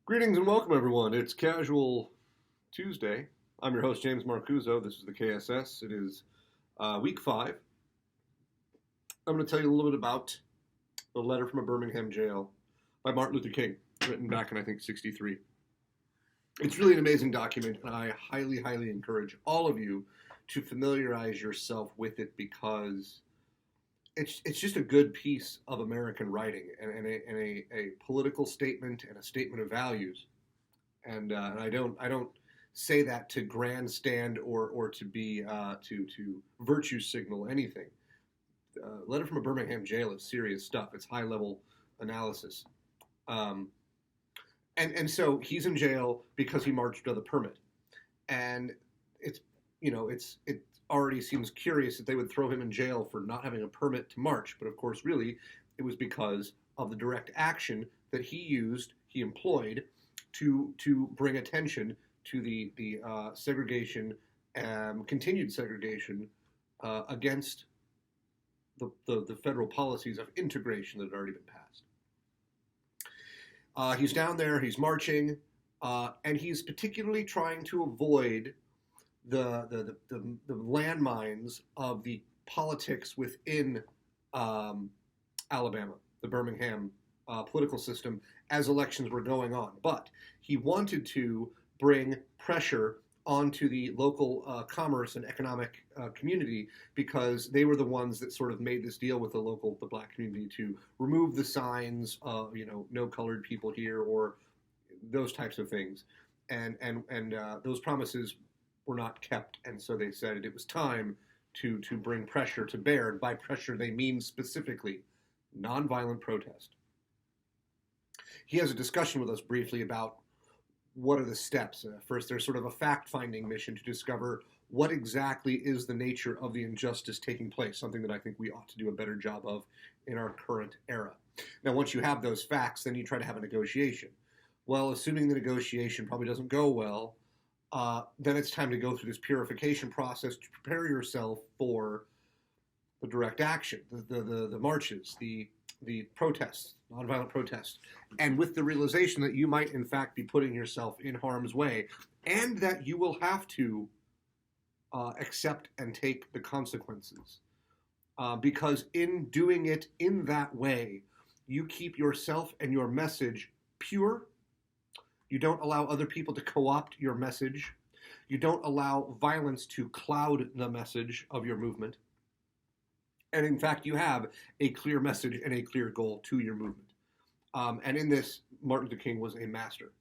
Greetings and welcome, everyone. It's Casual Tuesday. I'm your host, James Marcuzzo. This is the KSS. It is week 5. I'm going to tell you a little bit about the letter from a Birmingham jail by Martin Luther King, written back in, I think, 63. It's really an amazing document, and I highly, highly encourage all of you to familiarize yourself with it because it's just a good piece of American writing and a political statement and a statement of values. And I don't say that to grandstand or to be to virtue signal anything. Letter from a Birmingham jail is serious stuff. It's high level analysis. And so he's in jail because he marched without a permit, and it already seems curious that they would throw him in jail for not having a permit to march. But of course, really, it was because of the direct action that he employed to bring attention to the segregation, continued segregation against the federal policies of integration that had already been passed. He's down there, he's marching, and he's particularly trying to avoid the landmines of the politics within Alabama, the Birmingham political system, as elections were going on. But he wanted to bring pressure onto the local commerce and economic community because they were the ones that sort of made this deal with the black community to remove the signs of, no colored people here or those types of things. And those promises were not kept, and so they said it was time to bring pressure to bear. And by pressure, they mean specifically nonviolent protest. He has a discussion with us briefly about what are the steps. First, there's sort of a fact-finding mission to discover what exactly is the nature of the injustice taking place, something that I think we ought to do a better job of in our current era. Now, once you have those facts, then you try to have a negotiation. Well, assuming the negotiation probably doesn't go well, then it's time to go through this purification process to prepare yourself for the direct action, the marches, the protests, nonviolent protests, and with the realization that you might in fact be putting yourself in harm's way, and that you will have to accept and take the consequences. Because in doing it in that way, you keep yourself and your message pure. You don't allow other people to co-opt your message. You don't allow violence to cloud the message of your movement. And in fact, you have a clear message and a clear goal to your movement. And in this, Martin Luther King was a master.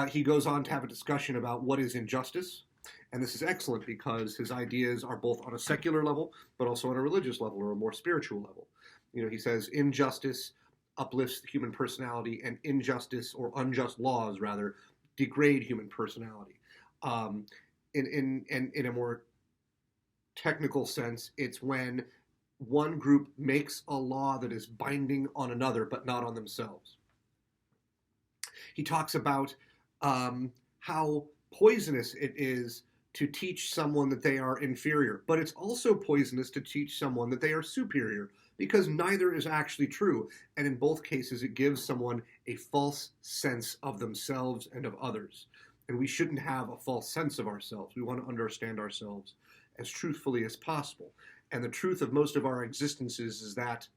He goes on to have a discussion about what is injustice. And this is excellent because his ideas are both on a secular level, but also on a religious level or a more spiritual level. He says injustice uplifts the human personality, and injustice, or unjust laws rather, degrade human personality. In a more technical sense, it's when one group makes a law that is binding on another, but not on themselves. He talks about how poisonous it is to teach someone that they are inferior, but it's also poisonous to teach someone that they are superior, because neither is actually true. And in both cases, it gives someone a false sense of themselves and of others. And we shouldn't have a false sense of ourselves. We want to understand ourselves as truthfully as possible. And the truth of most of our existences is that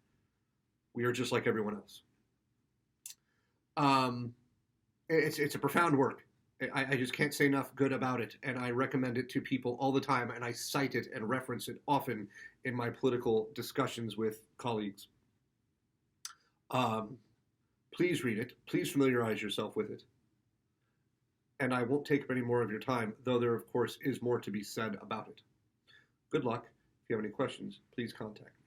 we are just like everyone else. It's a profound work. I just can't say enough good about it, and I recommend it to people all the time, and I cite it and reference it often in my political discussions with colleagues. Please read it. Please familiarize yourself with it. And I won't take up any more of your time, though there, of course, is more to be said about it. Good luck. If you have any questions, please contact me.